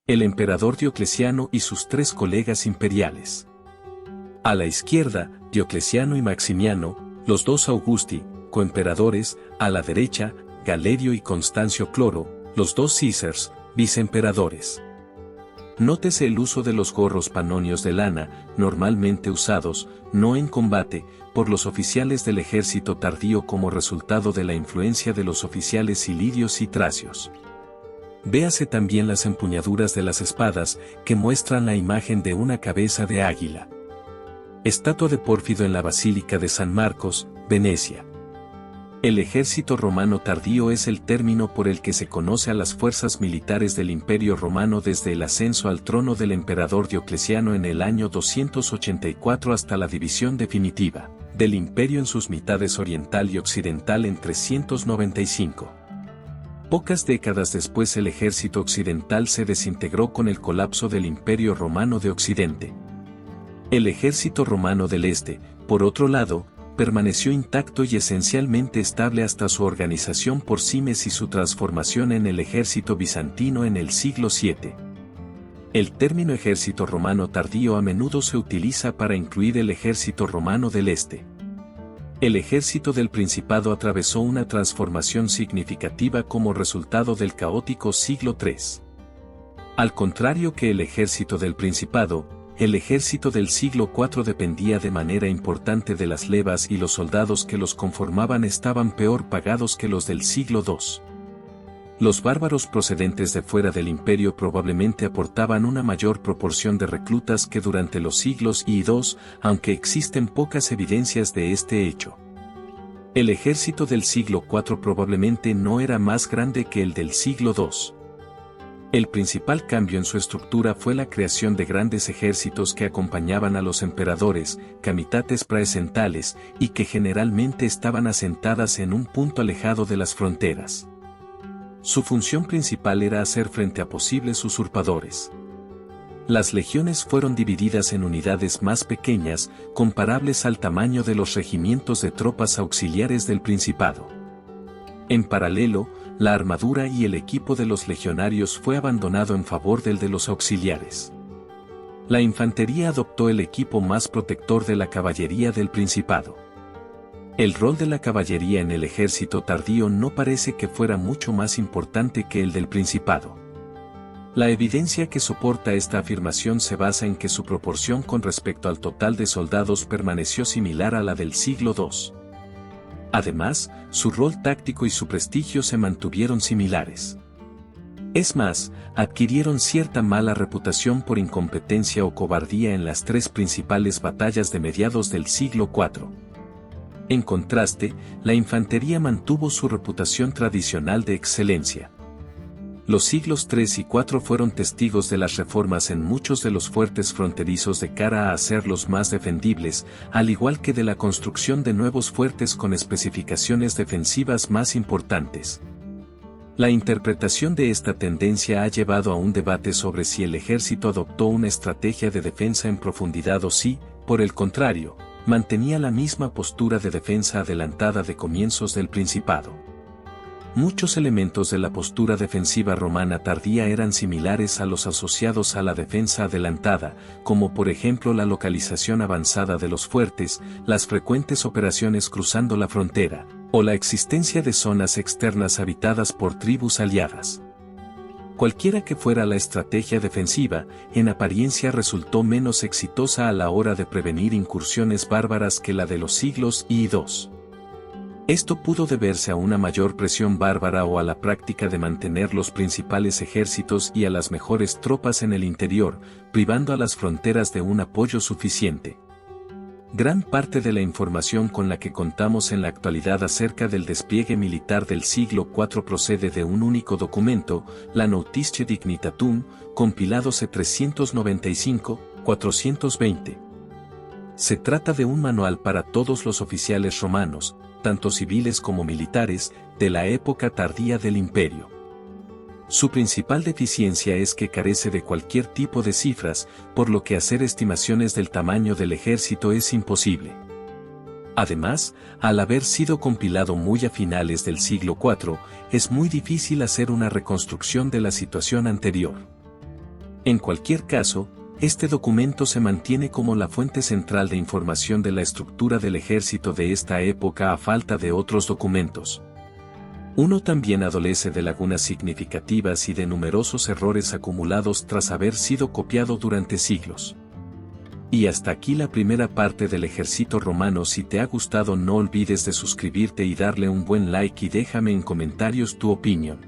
El emperador Diocleciano y sus tres colegas imperiales. A la izquierda, Diocleciano y Maximiano, los dos Augusti, coemperadores; a la derecha, Galerio y Constancio Cloro, los dos Císars, viceemperadores. Nótese el uso de los gorros panonios de lana, normalmente usados, no en combate, por los oficiales del ejército tardío como resultado de la influencia de los oficiales ilirios y tracios. Véase también las empuñaduras de las espadas, que muestran la imagen de una cabeza de águila. Estatua de Pórfido en la Basílica de San Marcos, Venecia. El ejército romano tardío es el término por el que se conoce a las fuerzas militares del Imperio Romano desde el ascenso al trono del emperador Diocleciano en el año 284 hasta la división definitiva del imperio en sus mitades oriental y occidental en 395. Pocas décadas después el ejército occidental se desintegró con el colapso del Imperio Romano de Occidente. El ejército romano del Este, por otro lado, permaneció intacto y esencialmente estable hasta su organización por Simes y su transformación en el ejército bizantino en el siglo VII. El término ejército romano tardío a menudo se utiliza para incluir el ejército romano del Este. El ejército del Principado atravesó una transformación significativa como resultado del caótico siglo III. Al contrario que el ejército del Principado, el ejército del siglo IV dependía de manera importante de las levas y los soldados que los conformaban estaban peor pagados que los del siglo II. Los bárbaros procedentes de fuera del imperio probablemente aportaban una mayor proporción de reclutas que durante los siglos I y II, aunque existen pocas evidencias de este hecho. El ejército del siglo IV probablemente no era más grande que el del siglo II. El principal cambio en su estructura fue la creación de grandes ejércitos que acompañaban a los emperadores, camitates praesentales, y que generalmente estaban asentadas en un punto alejado de las fronteras. Su función principal era hacer frente a posibles usurpadores. Las legiones fueron divididas en unidades más pequeñas, comparables al tamaño de los regimientos de tropas auxiliares del Principado. En paralelo, la armadura y el equipo de los legionarios fue abandonado en favor del de los auxiliares. La infantería adoptó el equipo más protector de la caballería del Principado. El rol de la caballería en el ejército tardío no parece que fuera mucho más importante que el del Principado. La evidencia que soporta esta afirmación se basa en que su proporción con respecto al total de soldados permaneció similar a la del siglo II. Además, su rol táctico y su prestigio se mantuvieron similares. Es más, adquirieron cierta mala reputación por incompetencia o cobardía en las tres principales batallas de mediados del siglo IV. En contraste, la infantería mantuvo su reputación tradicional de excelencia. Los siglos III y IV fueron testigos de las reformas en muchos de los fuertes fronterizos de cara a hacerlos más defendibles, al igual que de la construcción de nuevos fuertes con especificaciones defensivas más importantes. La interpretación de esta tendencia ha llevado a un debate sobre si el ejército adoptó una estrategia de defensa en profundidad o si, por el contrario, mantenía la misma postura de defensa adelantada de comienzos del Principado. Muchos elementos de la postura defensiva romana tardía eran similares a los asociados a la defensa adelantada, como por ejemplo la localización avanzada de los fuertes, las frecuentes operaciones cruzando la frontera, o la existencia de zonas externas habitadas por tribus aliadas. Cualquiera que fuera la estrategia defensiva, en apariencia resultó menos exitosa a la hora de prevenir incursiones bárbaras que la de los siglos I y II. Esto pudo deberse a una mayor presión bárbara o a la práctica de mantener los principales ejércitos y a las mejores tropas en el interior, privando a las fronteras de un apoyo suficiente. Gran parte de la información con la que contamos en la actualidad acerca del despliegue militar del siglo IV procede de un único documento, la Notitia Dignitatum, compilado c. 395-420. Se trata de un manual para todos los oficiales romanos, tanto civiles como militares, de la época tardía del imperio. Su principal deficiencia es que carece de cualquier tipo de cifras, por lo que hacer estimaciones del tamaño del ejército es imposible. Además, al haber sido compilado muy a finales del siglo IV, es muy difícil hacer una reconstrucción de la situación anterior. En cualquier caso, este documento se mantiene como la fuente central de información de la estructura del ejército de esta época a falta de otros documentos. Uno también adolece de lagunas significativas y de numerosos errores acumulados tras haber sido copiado durante siglos. Y hasta aquí la primera parte del ejército romano. Si te ha gustado, no olvides de suscribirte y darle un buen like y déjame en comentarios tu opinión.